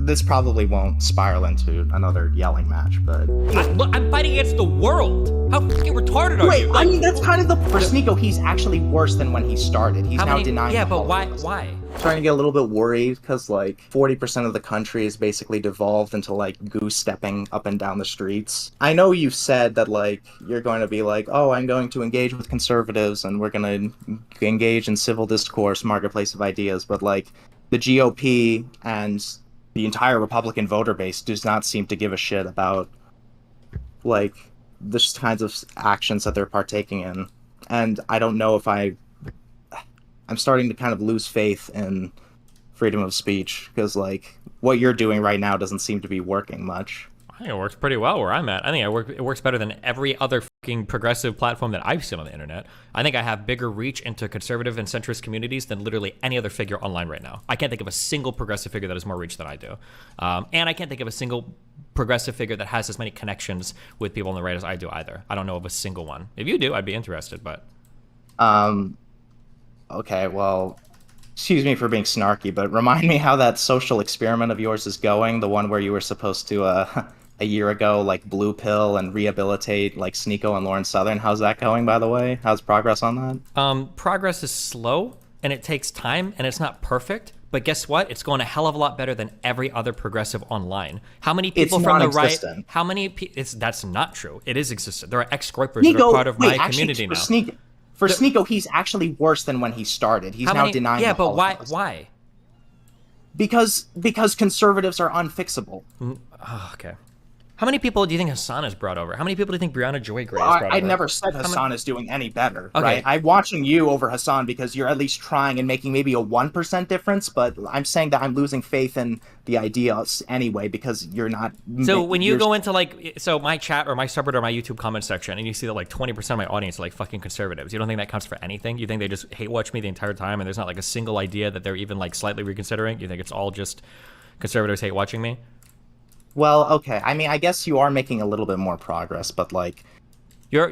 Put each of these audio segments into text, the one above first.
this probably won't spiral into another yelling match, but I'm fighting against the world. How fucking retarded are you? Wait, I mean, that's kind of the... For SNEAKO, he's actually worse than when he started. He's now denying... Yeah, but why? Starting to get a little bit worried because, like, 40% of the country is basically devolved into, like, goose stepping up and down the streets. I know you said that, like, you're going to be like, oh, I'm going to engage with conservatives and we're going to engage in civil discourse, marketplace of ideas, but, like, the GOP and the entire Republican voter base does not seem to give a shit about, like, the kinds of actions that they're partaking in. And I don't know if I'm starting to kind of lose faith in freedom of speech, because, like, what you're doing right now doesn't seem to be working much. I think it works pretty well where I'm at. I think it works better than every other fucking progressive platform that I've seen on the internet. I think I have bigger reach into conservative and centrist communities than literally any other figure online right now. I can't think of a single progressive figure that has more reach than I do. And I can't think of a single progressive figure that has as many connections with people on the right as I do either. I don't know of a single one. If you do, I'd be interested, but... Okay, well, excuse me for being snarky, but remind me how that social experiment of yours is going, the one where you were supposed to, a year ago, like, blue pill and rehabilitate, like, SNEAKO and Lauren Southern. How's that going, by the way? How's progress on that? Progress is slow, and it takes time, and it's not perfect, but guess what? It's going a hell of a lot better than every other progressive online. How many people from the right... How many people... That's not true. It is existent. There are ex-groypers that are part of my community now. For SNEAKO, he's actually worse than when he started. He's now denying the but Holocaust. why? Because conservatives are unfixable. Okay. How many people do you think Hassan has brought over? How many people do you think Brianna Joy Gray has brought over? I never said Hassan is doing any better, right? I'm watching you over Hassan because you're at least trying and making maybe a 1% difference, but I'm saying that I'm losing faith in the ideas anyway because you're not... So when you go into, like, so my chat or my subreddit or my YouTube comment section and you see that, like, 20% of my audience are, like, fucking conservatives, you don't think that counts for anything? You think they just hate watch me the entire time and there's not, like, a single idea that they're even, like, slightly reconsidering? You think it's all just conservatives hate watching me? Well, okay. I mean, I guess you are making a little bit more progress, but, like... You're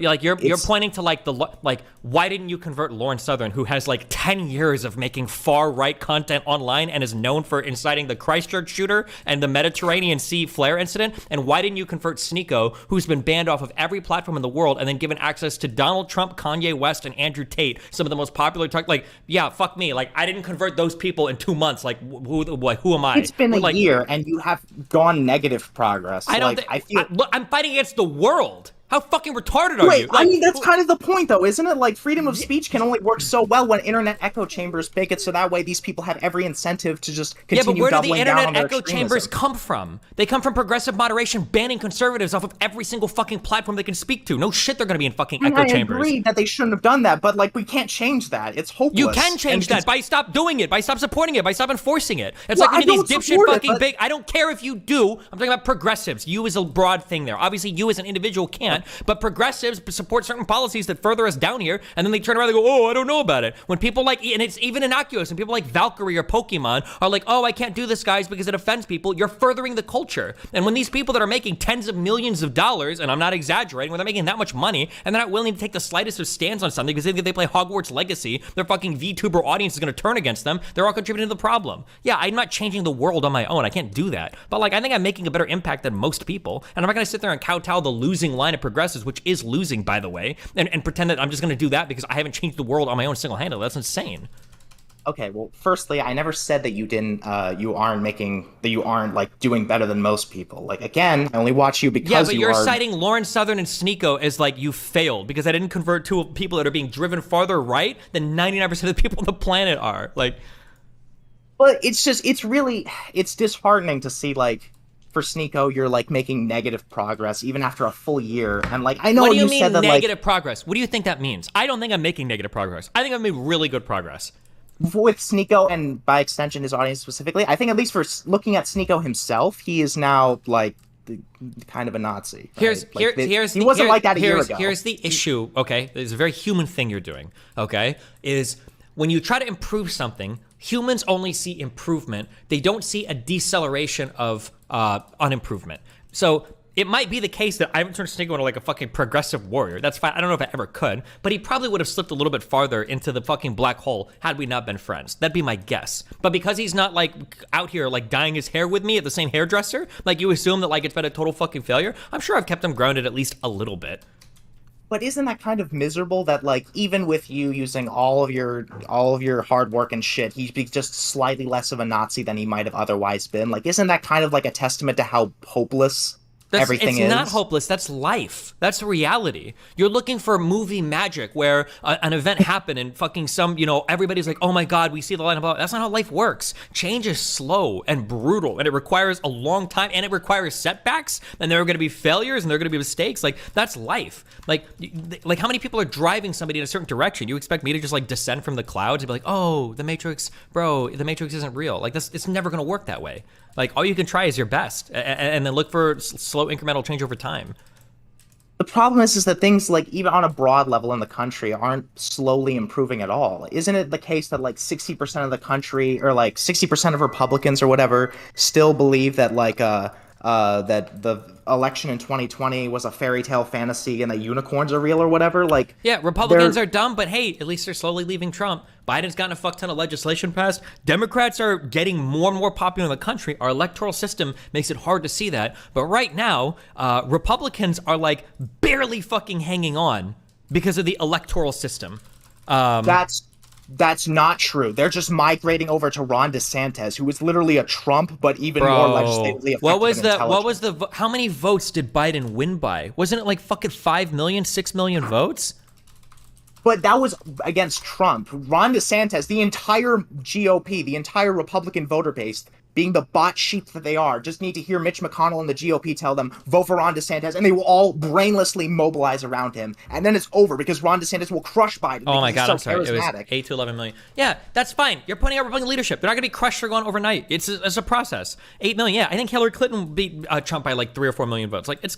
pointing to, like, why didn't you convert Lauren Southern, who has, like, 10 years of making far-right content online and is known for inciting the Christchurch shooter and the Mediterranean Sea flare incident? And why didn't you convert SNEAKO, who's been banned off of every platform in the world and then given access to Donald Trump, Kanye West, and Andrew Tate, some of the most popular... Like, yeah, fuck me. Like, I didn't convert those people in 2 months. Like, who am I? It's been a year, and you have gone negative progress. I'm fighting against the world. How fucking retarded are you? Like, I mean, that's kind of the point, though, isn't it? Like, freedom of speech can only work so well when internet echo chambers make it so that way these people have every incentive to just continue doubling down on their extremism. Yeah, but where do the internet echo chambers come from? They come from progressive moderation banning conservatives off of every single fucking platform they can speak to. No shit, they're gonna be in fucking echo chambers. I agree that they shouldn't have done that, but, like, we can't change that. It's hopeless. You can change that by stop doing it, by stop supporting it, by stop enforcing it. It's like these dipshit fucking big... I don't care if you do. I'm talking about progressives. You is a broad thing there. Obviously, you as an individual can't, but progressives support certain policies that further us down here, and then they turn around and go, oh, I don't know about it. When people like, and it's even innocuous, and people like Valkyrie or Pokemon are like, oh, I can't do this, guys, because it offends people, you're furthering the culture. And when these people that are making tens of millions of dollars, and I'm not exaggerating, when they're making that much money, and they're not willing to take the slightest of stands on something because they think if they play Hogwarts Legacy, their fucking VTuber audience is going to turn against them, they're all contributing to the problem. Yeah, I'm not changing the world on my own. I can't do that. But, like, I think I'm making a better impact than most people, and I'm not going to sit there and kowtow the losing line of progressives, which is losing, by the way, and pretend that I'm just going to do that because I haven't changed the world on my own single-handedly. That's insane. Okay, well, firstly, I never said that you aren't like doing better than most people. Like, again, I only watch you because you're citing Lauren Southern and SNEAKO as like you failed because I didn't convert two people that are being driven farther right than 99% of the people on the planet are. Like, but it's disheartening to see, like, for SNEAKO, you're, like, making negative progress even after a full year. And, like, I know what do you mean said that, negative progress? What do you think that means? I don't think I'm making negative progress. I think I've made really good progress. With SNEAKO, and by extension his audience specifically, I think at least for looking at SNEAKO himself, he is now, like, kind of a Nazi. Right? He wasn't like that a year ago. Here's the issue, okay? There's a very human thing you're doing, okay? Is when you try to improve something, humans only see improvement. They don't see a deceleration of unimprovement. So it might be the case that I haven't turned SNEAKO into like a fucking progressive warrior. That's fine. I don't know if I ever could, but he probably would have slipped a little bit farther into the fucking black hole had we not been friends. That'd be my guess. But because he's not like out here like dyeing his hair with me at the same hairdresser, like you assume that like it's been a total fucking failure. I'm sure I've kept him grounded at least a little bit. But isn't that kind of miserable that, like, even with you using all of your hard work and shit, he's just slightly less of a Nazi than he might have otherwise been? Like, isn't that kind of like a testament to how hopeless everything is? It's not hopeless. That's life. That's reality. You're looking for movie magic where an event happened and fucking everybody's like, oh my God, we see the light above. That's not how life works. Change is slow and brutal, and it requires a long time, and it requires setbacks, and there are going to be failures, and there are going to be mistakes. Like, that's life. Like how many people are driving somebody in a certain direction? You expect me to just like descend from the clouds and be like, oh, the Matrix, bro, the Matrix isn't real. Like, it's never going to work that way. Like, all you can try is your best, and then look for slow incremental change over time. The problem is that things, like, even on a broad level in the country aren't slowly improving at all. Isn't it the case that, like, 60% of the country, or, like, 60% of Republicans or whatever, still believe that, like, that the election in 2020 was a fairy tale fantasy and that unicorns are real or whatever? Like, yeah, Republicans are dumb, but hey, at least they're slowly leaving Trump. Biden's gotten a fuck ton of legislation passed. Democrats are getting more and more popular in the country. Our electoral system makes it hard to see that. But right now, Republicans are like barely fucking hanging on because of the electoral system. That's not true. They're just migrating over to Ron DeSantis, who is literally a Trump, but even more legislatively effective. How many votes did Biden win by? Wasn't it like fucking 5 million, 6 million votes? But that was against Trump. Ron DeSantis, the entire GOP, the entire Republican voter base, being the bot sheep that they are, just need to hear Mitch McConnell and the GOP tell them, vote for Ron DeSantis, and they will all brainlessly mobilize around him. And then it's over, because Ron DeSantis will crush Biden. Oh my God, so I'm sorry. It was 8 to 11 million. Yeah, that's fine. You're putting out Republican leadership. They're not going to be crushed or gone overnight. It's a process. 8 million, yeah. I think Hillary Clinton beat Trump by like 3 or 4 million votes. Like, it's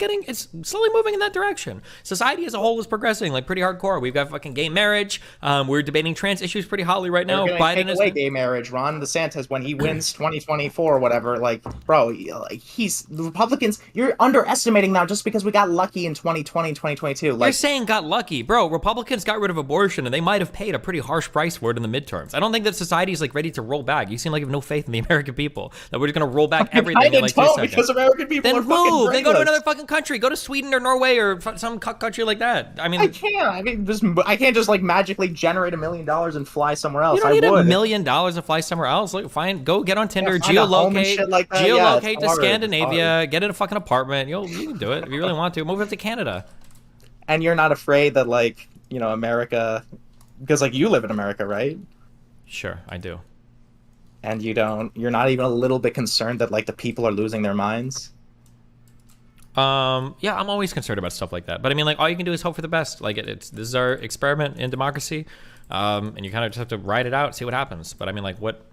slowly moving in that direction. Society as a whole is progressing, like, pretty hardcore. We've got fucking gay marriage. We're debating trans issues pretty hotly right now. Biden is away gay marriage. Ron DeSantis, when he wins 2024 or whatever, like, bro, like, the Republicans, you're underestimating now just because we got lucky in 2020 and 2022. Like, you're saying got lucky. Bro, Republicans got rid of abortion, and they might have paid a pretty harsh price for it in the midterms. I don't think that society is, like, ready to roll back. You seem like you have no faith in the American people, that we're just going to roll back everything in, like, 2 seconds. Because American people then are fucking move. brainless. Then go to another fucking country. Go to Sweden or Norway or some country like that. I mean, I can't just, like, magically generate $1 million and fly somewhere else. You don't need $1 million to fly somewhere else. Like, fine, go get on Tinder, geolocate to Scandinavia, get in a fucking apartment. You can do it if you really want to. Move up to Canada. And you're not afraid that, like, America, because, like, you live in America, right? Sure, I do. And you're not even a little bit concerned that, like, the people are losing their minds? Yeah, I'm always concerned about stuff like that. But I mean, like, all you can do is hope for the best. Like, this is our experiment in democracy. And you kind of just have to ride it out, see what happens. But I mean, like, what?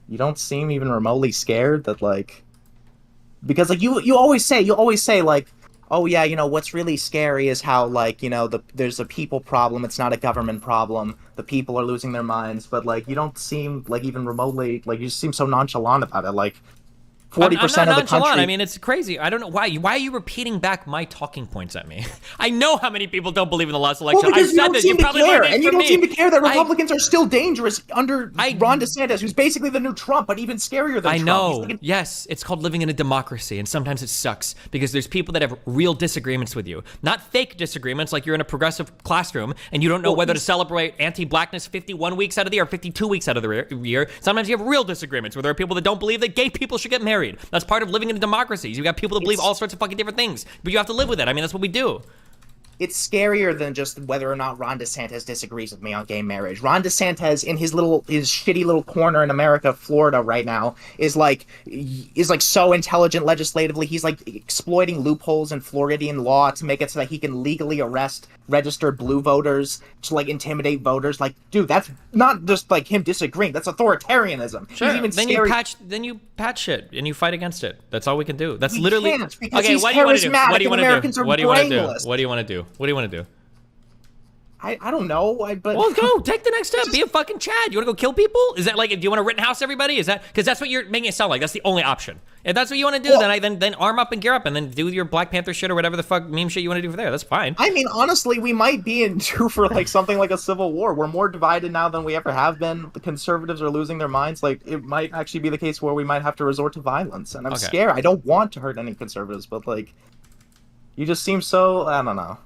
You don't seem even remotely scared that, like, because, like, you always say, like, oh yeah, what's really scary is how, like, there's a people problem, it's not a government problem, the people are losing their minds, but, like, you don't seem, like, even remotely, like, you seem so nonchalant about it, like, 40% of the country. I mean, it's crazy. I don't know why. Why are you repeating back my talking points at me? I know how many people don't believe in the last election. Well, because I said that. You probably learned it and you from don't seem to care that Republicans are still dangerous under Ron DeSantis, who's basically the new Trump, but even scarier than Trump. I know. Yes, it's called living in a democracy, and sometimes it sucks because there's people that have real disagreements with you, not fake disagreements like you're in a progressive classroom and you don't know whether to celebrate anti-blackness 51 weeks out of the year or 52 weeks out of the year. Sometimes you have real disagreements where there are people that don't believe that gay people should get married. That's part of living in a democracy. You got people that believe all sorts of fucking different things, but you have to live with it. I mean, that's what we do. It's scarier than just whether or not Ron DeSantis disagrees with me on gay marriage. Ron DeSantis, in his shitty little corner in America, Florida right now, is like so intelligent legislatively. He's like exploiting loopholes in Floridian law to make it so that he can legally arrest registered blue voters to, like, intimidate voters. Like, dude, that's not just, like, him disagreeing. That's authoritarianism. Sure. He's even then you patch shit and you fight against it. That's all we can do. That's literally okay. What do you want to do? What do you want to do? What do you want to do? What do you want to do? What do you want to do? I don't know. But well, go take the next step. Be a fucking Chad. You want to go kill people? Is that like? Do you want to Rittenhouse everybody? Is that because that's what you're making it sound like? That's the only option. If that's what you want to do, then arm up and gear up, and then do your Black Panther shit or whatever the fuck meme shit you want to do for there. That's fine. I mean, honestly, we might be in due for like something like a civil war. We're more divided now than we ever have been. The conservatives are losing their minds. Like, it might actually be the case where we might have to resort to violence, and I'm scared. I don't want to hurt any conservatives, but like, you just seem so, I don't know.